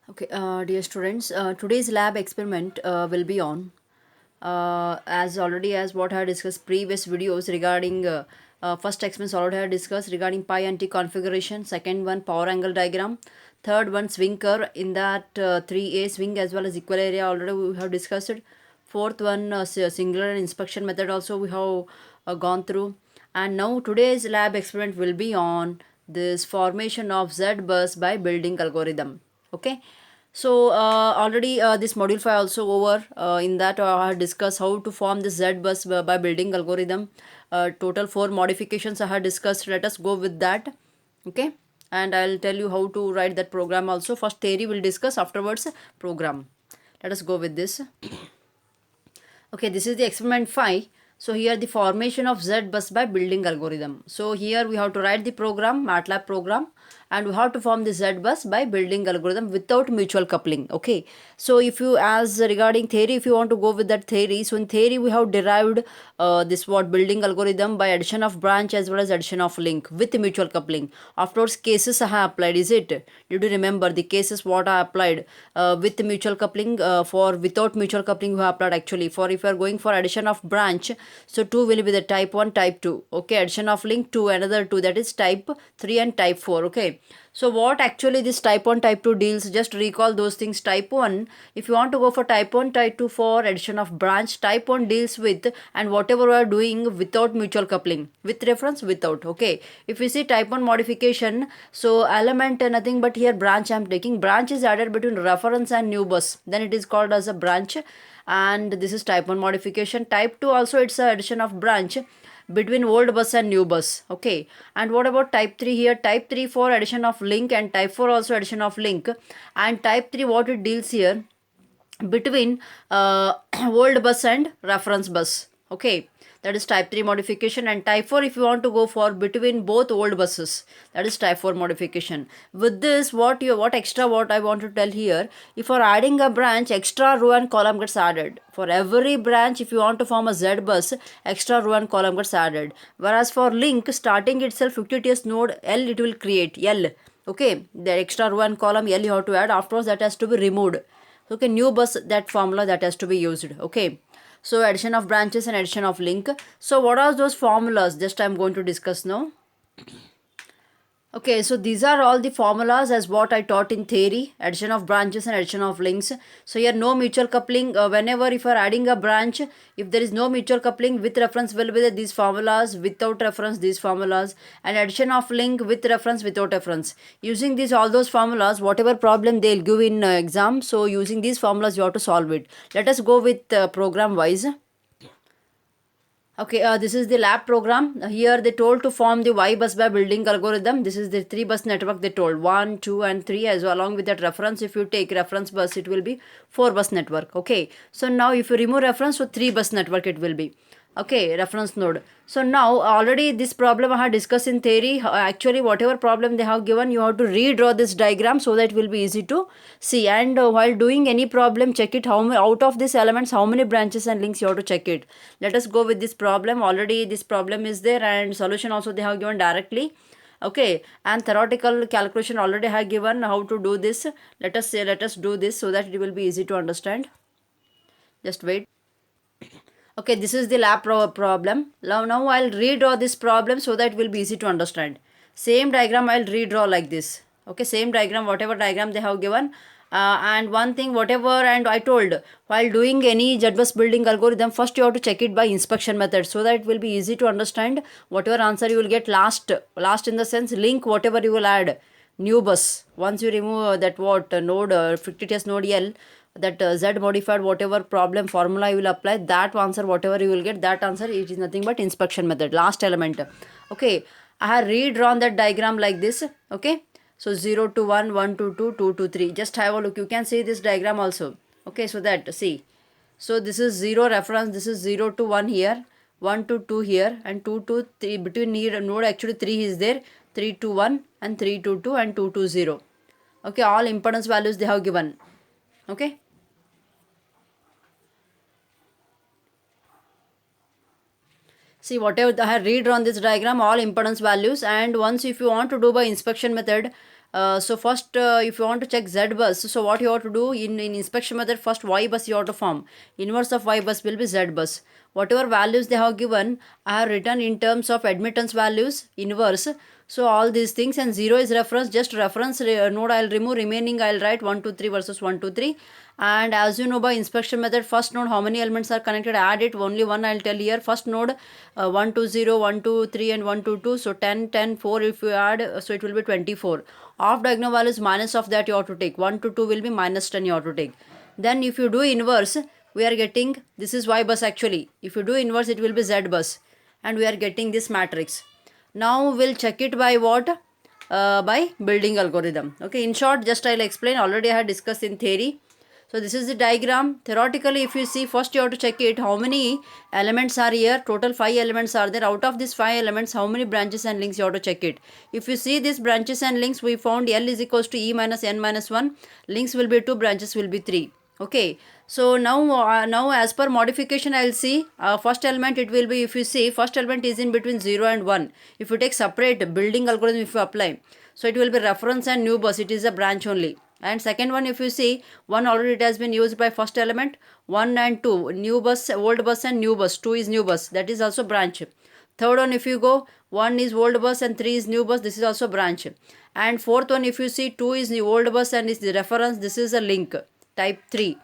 Okay, dear students, today's lab experiment will be on as already as what I had discussed previous videos regarding first experiment already I had discussed regarding pi and t configuration, second one power angle diagram, third one swing curve in that 3A swing as well as equal area already we have discussed it, fourth one singular and inspection method also we have gone through, and now today's lab experiment will be on this formation of Z bus by building algorithm. Okay, so already this module 5 also over. In that I have discussed how to form this Z bus by building algorithm. Total 4 modifications I have discussed. Let us go with that. Okay, and I'll tell you how to write that program also. First theory will discuss, afterwards program. Let us go with this. Okay, this is the experiment 5. So here the formation of Z bus by building algorithm. So here we have to write the program, MATLAB program, and we have to form the Z bus by building algorithm without mutual coupling. Okay, so if you, as regarding theory, if you want to go with that theory, so in theory we have derived this what building algorithm by addition of branch as well as addition of link with mutual coupling. Afterwards cases I have applied, is it? Did you remember the cases what I applied with mutual coupling? For without mutual coupling we have applied actually. For if you are going for addition of branch, so 2 will be the type 1, type 2. Okay, addition of link to another 2, that is type 3 and type 4. Okay, so what actually this type 1 type 2 deals, just recall those things. Type 1, if you want to go for type 1 type 2 for addition of branch, type 1 deals with and whatever we are doing without mutual coupling, with reference without. Okay, if you see type 1 modification, so element nothing but here branch I am taking. Branch is added between reference and new bus, then it is called as a branch, and this is type 1 modification. Type 2 also, it's a addition of branch between old bus and new bus. Okay, and what about type 3 here? Type 3 for addition of link, and type 4 also addition of link. And type 3 what it deals here, between old bus and reference bus. Okay, that is type 3 modification. And type 4 if you want to go for between both old buses, that is type 4 modification. With this, what extra what I want to tell here, if you are adding a branch, extra row and column gets added. For every branch, if you want to form a Z bus, extra row and column gets added. Whereas for link, starting itself 50th node L it will create L. Okay, the extra row and column L you have to add. Afterwards that has to be removed. Okay, new bus, that formula that has to be used. Okay, so addition of branches and addition of link. So what are those formulas, just I'm going to discuss now. Okay, so these are all the formulas as what I taught in theory, addition of branches and addition of links. So here no mutual coupling. Whenever if you are adding a branch, if there is no mutual coupling, with reference will be these formulas, without reference these formulas, and addition of link with reference without reference. Using these all those formulas, whatever problem they'll give in exam, so using these formulas you have to solve it. Let us go with program wise. Okay, this is the lab program. Here they told to form the Y bus by building algorithm. This is the 3 bus network they told, 1, 2 and 3, as well, along with that reference. If you take reference bus, it will be 4 bus network. Okay, so now if you remove reference, so 3 bus network it will be. Okay, reference node. So now already this problem I have discussed in theory. Actually whatever problem they have given, you have to redraw this diagram so that it will be easy to see. And while doing any problem, check it how many out of these elements, how many branches and links you have to check it. Let us go with this problem. Already this problem is there, and solution also they have given directly. Okay, and theoretical calculation already have given how to do this. Let us do this so that it will be easy to understand. Just wait. Okay, this is the lab problem. Now I'll redraw this problem so that it will be easy to understand. Same diagram I'll redraw like this. Okay, same diagram, whatever diagram they have given. And one thing, whatever, and I told, while doing any ZBus building algorithm, first you have to check it by inspection method so that it will be easy to understand. Whatever answer you will get last in the sense link, whatever you will add, new bus. Once you remove that what node, fictitious node L, that Z modified, whatever problem formula you will apply, that answer whatever you will get, that answer it is nothing but inspection method, last element. Okay, I have redrawn that diagram like this. Okay, so 0 to 1, 1 to 2, 2 to 3. Just have a look, you can see this diagram also. Okay, so that see, so this is 0 reference, this is 0 to 1 here, 1 to 2 here, and 2 to 3. Between node actually 3 is there, 3 to 1 and 3 to 2 and 2 to 0. Okay, all impedance values they have given. Okay, see whatever I have read on this diagram, all impedance values. And once if you want to do by inspection method, So first, if you want to check Z bus, so what you have to do in inspection method, first Y bus you have to form. Inverse of Y bus will be Z bus. Whatever values they have given, I have written in terms of admittance values, inverse. So all these things, and 0 is reference, just reference node I'll remove, remaining I'll write 1, 2, 3 versus 1, 2, 3. And as you know, by inspection method, first node how many elements are connected, add it, only one I'll tell here. First node 1, 2, 0, 1, 2, 3 and 1, 2, 2. So 10, 10, 4 if you add, so it will be 24. Off diagonal values minus of that you have to take. 1 to 2 will be minus 10 you have to take. Then if you do inverse, we are getting, this is Y bus actually. If you do inverse, it will be Z bus. And we are getting this matrix. Now we'll check it by what? By building algorithm. Okay, in short, just I'll explain. Already I had discussed in theory. So this is the diagram. Theoretically, if you see, first you have to check it. How many elements are here? Total 5 elements are there. Out of these 5 elements, how many branches and links you have to check it. If you see these branches and links, we found L is equals to E minus N minus 1. Links will be 2, branches will be 3. Okay, so now as per modification I'll see first element, it will be, if you see, first element is in between 0 and 1. If you take separate building algorithm, if you apply, so it will be reference and new bus, it is a branch only. And second one, if you see, 1 already it has been used by first element, 1 and 2, new bus, old bus and new bus, 2 is new bus, that is also branch. Third one, if you go, 1 is old bus and 3 is new bus, this is also branch. And fourth one, if you see, 2 is new old bus and is the reference, this is a link, type 3.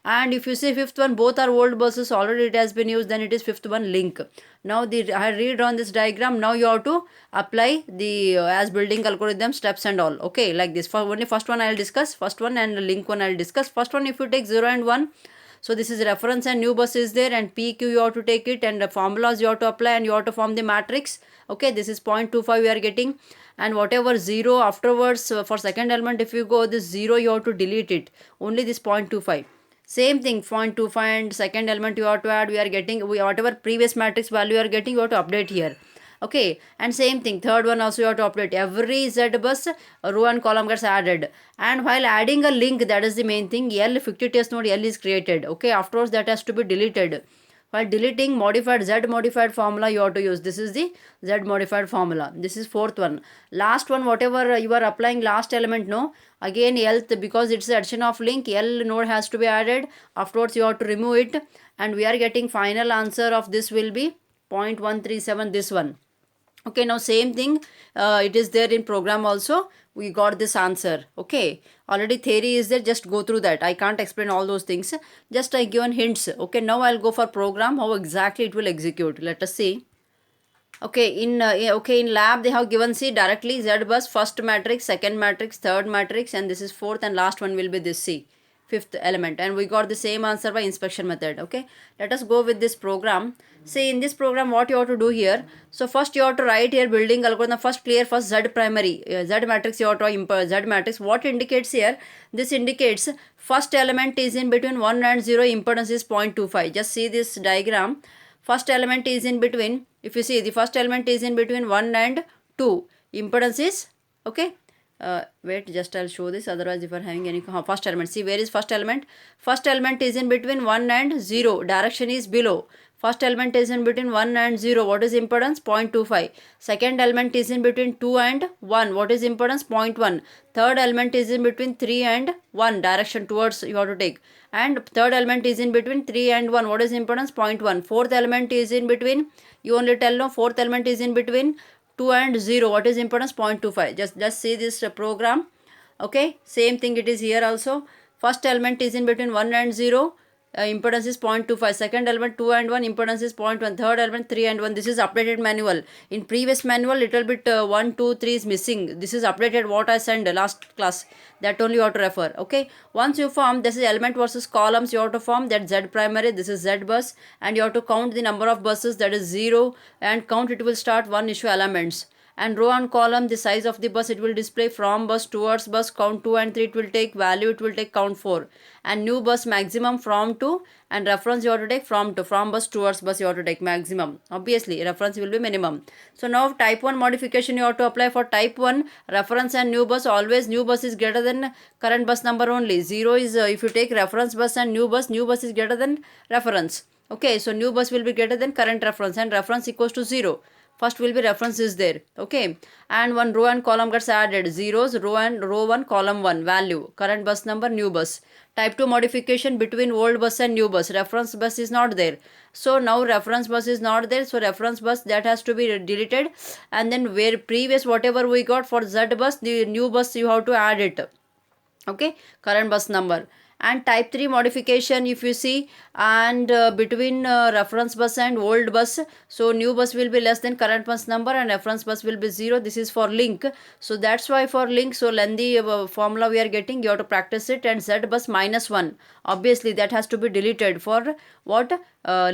And if you see fifth one, both are old buses, already it has been used, then it is fifth one, link. Now I read on this diagram. Now you have to apply the as building algorithm steps and all. Okay, like this. For only first one I will discuss, first one, and link one I will discuss. First one, if you take 0 and 1, so this is reference and new bus is there, and PQ you have to take it, and the formulas you have to apply, and you have to form the matrix. Okay, this is 0.25 we are getting, and whatever 0 afterwards for second element, if you go this 0 you have to delete it, only this 0.25. Same thing, 0.25 and second element you have to add, we are getting, whatever previous matrix value you are getting, you have to update here. Okay, and same thing, third one also you have to update. Every Z bus row and column gets added. And while adding a link, that is the main thing, L fictitious node L is created. Okay, afterwards that has to be deleted. While deleting modified Z modified formula you have to use. This is the Z modified formula. This is fourth one. Last one, whatever you are applying last element, no, again L, because it's the addition of link, L node has to be added. Afterwards you have to remove it, and we are getting final answer of this will be 0.137, this one. Okay, now same thing, it is there in program also, we got this answer. Okay, already theory is there, just go through that. I can't explain all those things, just I given hints. Okay, now I'll go for program, how exactly it will execute. Let us see. Okay, in lab they have given, see, directly Z bus, first matrix, second matrix, third matrix, and this is fourth, and last one will be this C, fifth element, and we got the same answer by inspection method. Okay, let us go with this program. See, in this program what you have to do here, so first you have to write here building algorithm, first clear first Z primary, Z matrix you have to import Z matrix. What indicates here, this indicates first element is in between 1 and 0, impedance is 0.25. Just see this diagram, first element is in between, if you see, the first element is in between 1 and 2, impedance is, okay, wait, just I'll show this, otherwise if you are having any, first element, see where is first element, first element is in between 1 and 0, direction is below, first element is in between 1 and 0, what is impedance, 0.25, second element is in between 2 and 1, what is impedance, 0.1, third element is in between 3 and 1, direction towards you have to take, and third element is in between 3 and 1, what is impedance, 0.1, fourth element is in between, you only tell, no, fourth element is in between 2 and 0, what is impedance, 0.25. Just see this program. Okay, same thing it is here also, first element is in between 1 and 0, impedance is 0.25, second element 2 and 1, impedance is 0.1, third element 3 and 1. This is updated manual. In previous manual little bit 1, 2, 3 is missing. This is updated what I sent last class, that only you have to refer. Okay, once you form, this is element versus columns, you have to form that Z primary, this is Z bus, and you have to count the number of buses, that is 0, and count, it will start 1 issue elements. And row and column, the size of the bus, it will display from bus towards bus, count 2 and 3 it will take, value it will take, count 4, and new bus maximum from to, and reference you have to take from to, from bus towards bus you have to take maximum, obviously reference will be minimum. So now type 1 modification you have to apply for type 1, reference and new bus, always new bus is greater than current bus number only, 0 is if you take reference bus and new bus is greater than reference. Okay, so new bus will be greater than current reference, and reference equals to 0. first will be reference is there, okay, and one row and column gets added, zeros, row and row 1 column 1 value, current bus number, new bus. Type 2 modification between old bus and new bus, reference bus is not there, so now reference bus is not there, so reference bus that has to be deleted, and then where previous whatever we got for Z bus, the new bus you have to add it, okay, current bus number. And type 3 modification if you see, and between reference bus and old bus, so new bus will be less than current bus number and reference bus will be 0. This is for link, so that's why for link, so lengthy formula we are getting, you have to practice it. And Z bus -1, obviously that has to be deleted for what,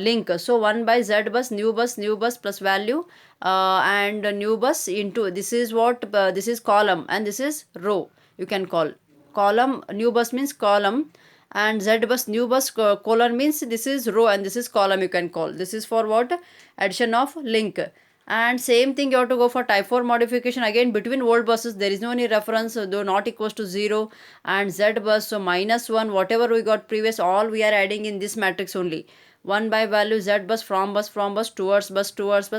link, so 1 by Z bus, new bus plus value, and new bus into, this is what, this is column and this is row, you can call column, new bus means column, and Z bus new bus colon means this is row and this is column, you can call. This is for what, addition of link. And same thing you have to go for type 4 modification, again between old buses there is no any reference, though not equals to 0, and Z bus, so -1, whatever we got previous all we are adding in this matrix only. 1 by value, Z bus, from bus, towards bus,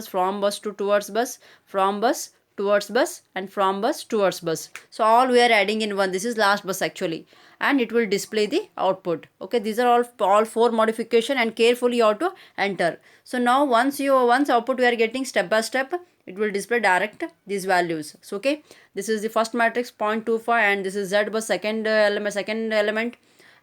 from bus to towards bus, from bus towards bus, and from bus towards bus, so all we are adding in one. This is last bus actually, and it will display the output, okay. These are all 4 modification, and carefully you have to enter. So now once output we are getting step by step, it will display direct these values, so okay. This is the first matrix 0.25, and this is Z bus second element,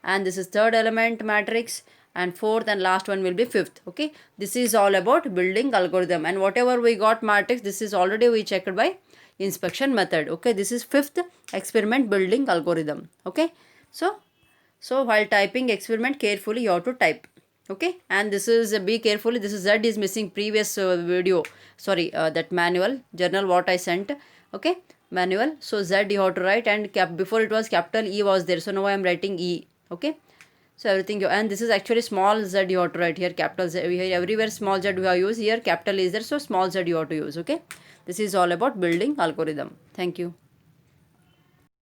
and this is third element matrix, and fourth and last one will be fifth, okay. This is all about building algorithm, and whatever we got matrix, this is already we checked by inspection method, okay. This is fifth experiment building algorithm, okay. So while typing experiment, carefully you have to type, okay. And this is, be carefully, this is Z is missing previous video, sorry, that manual journal what I sent, okay, manual. So Z you have to write, and before it was capital E was there, so now I am writing E, okay. So everything, and this is actually small Z you have to write here, capital Z, here everywhere small Z we have used, here capital is there, so small Z you have to use, okay. This is all about building algorithm. Thank you.